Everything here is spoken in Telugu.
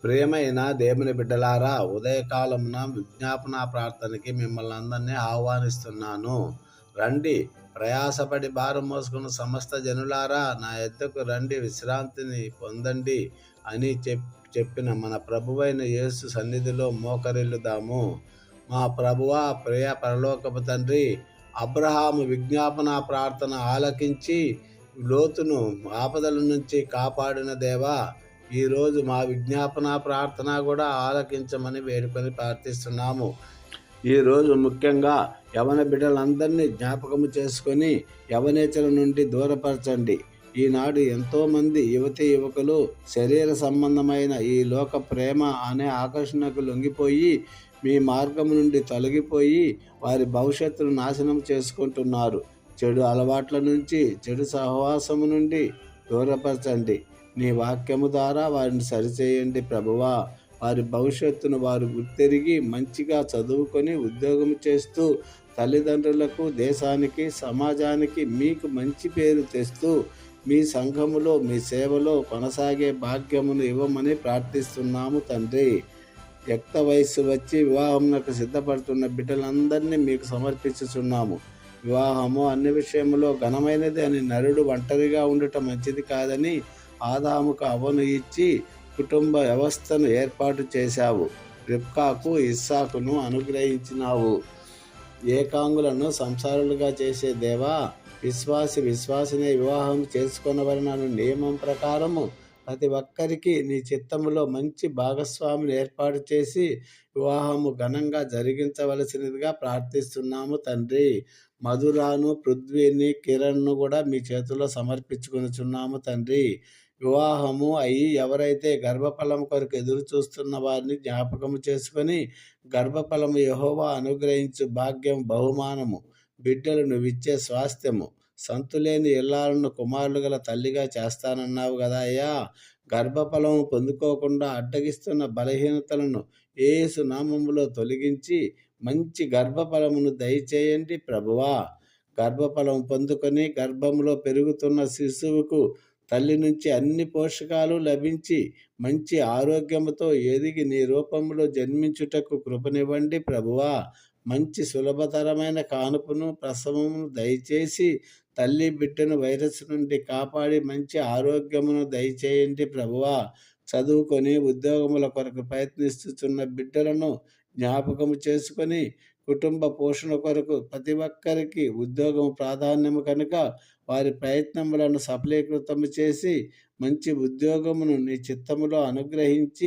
ప్రియమైన దేవుని బిడ్డలారా, ఉదయకాలమున విజ్ఞాపన ప్రార్థనకి మిమ్మల్ని అందరినీ ఆహ్వానిస్తున్నాను. రండి, ప్రయాసపడి భారం మోసుకున్న సమస్త జనులారా, నా యొద్దకు రండి, విశ్రాంతిని పొందండి అని చెప్పిన మన ప్రభువైన యేసు సన్నిధిలో మోకరిల్లుదాము. మా ప్రభువా, ప్రియ పరలోకపు తండ్రి, అబ్రహాము విజ్ఞాపన ప్రార్థన ఆలకించి లోతును ఆపదల నుంచి కాపాడిన దేవా, ఈరోజు మా విజ్ఞాపన ప్రార్థన కూడా ఆలకించమని వేడుకొని ప్రార్థిస్తున్నాము. ఈరోజు ముఖ్యంగా యవన బిడ్డలందరినీ జ్ఞాపకము చేసుకొని యవనేచల నుండి దూరపరచండి. ఈనాడు ఎంతోమంది యువకులు శరీర సంబంధమైన ఈ లోక ప్రేమ అనే ఆకర్షణకు లొంగిపోయి మీ మార్గం నుండి తొలగిపోయి వారి భవిష్యత్తును నాశనం చేసుకుంటున్నారు. చెడు అలవాట్ల నుంచి, చెడు సహవాసము నుండి దూరపరచండి. నీ వాక్యము ద్వారా వారిని సరిచేయండి ప్రభువా. వారి భవిష్యత్తును వారు గుర్తెరిగి మంచిగా చదువుకొని ఉద్యోగం చేస్తూ తల్లిదండ్రులకు, దేశానికి, సమాజానికి మీకు మంచి పేరు తెస్తూ మీ సంఘములో, మీ సేవలో కొనసాగే భాగ్యమును ఇవ్వమని ప్రార్థిస్తున్నాము తండ్రి. యుక్త వయస్సు వచ్చి వివాహమునకు సిద్ధపడుతున్న బిడ్డలందరినీ మీకు సమర్పించుచున్నాము. వివాహము అన్ని విషయంలో ఘనమైనది అని నరుడు ఒంటరిగా ఉండటం మంచిది కాదని ఆదాముకు అవ్వను ఇచ్చి కుటుంబ వ్యవస్థను ఏర్పాటు చేశావు. రిబ్కాకు ఇస్సాకును అనుగ్రహించినావు. ఏకాంగులను సంసారులుగా చేసే దేవా, విశ్వాసినే వివాహం చేసుకొనవలెనని నియమం ప్రకారము ప్రతి ఒక్కరికి నీ చిత్తములో మంచి భాగస్వామిని ఏర్పాటు చేసి వివాహము ఘనంగా జరిగించవలసినదిగా ప్రార్థిస్తున్నాము తండ్రి. మధురాను, పృథ్వీని, కిరణ్ను కూడా మీ చేతుల్లో సమర్పించుకొనుచున్నాము తండ్రి. వివాహము అయి ఎవరైతే గర్భఫలం కొరకు ఎదురు చూస్తున్న వారిని జ్ఞాపకము చేసుకొని, గర్భఫలము యెహోవా అనుగ్రహించు భాగ్యం, బహుమానము, బిడ్డలు నువ్విచ్చే స్వాస్థ్యము, సంతులేని ఇల్లాలను కుమారులు గల తల్లిగా చేస్తానన్నావు కదా అయ్యా. గర్భఫలము పొందుకోకుండా అడ్డగిస్తున్న బలహీనతలను యేసు నామములో తొలగించి మంచి గర్భఫలమును దయచేయండి ప్రభువా. గర్భఫలం పొందుకొని గర్భంలో పెరుగుతున్న శిశువుకు తల్లి నుంచి అన్ని పోషకాలు లభించి మంచి ఆరోగ్యముతో ఎదిగి నీ రూపంలో జన్మించుటకు కృపనివ్వండి ప్రభువా. మంచి సులభతరమైన కానుపును, ప్రసవమును దయచేసి తల్లి బిడ్డను వైరస్ నుండి కాపాడి మంచి ఆరోగ్యమును దయచేయండి ప్రభువా. చదువుకొని ఉద్యోగముల కొరకు ప్రయత్నిస్తున్న బిడ్డలను జ్ఞాపకము చేసుకొని కుటుంబ పోషణ కొరకు ప్రతి ఒక్కరికి ఉద్యోగం ప్రాధాన్యము కనుక వారి ప్రయత్నములను సఫలీకృతము చేసి మంచి ఉద్యోగమును నీ చిత్తములో అనుగ్రహించి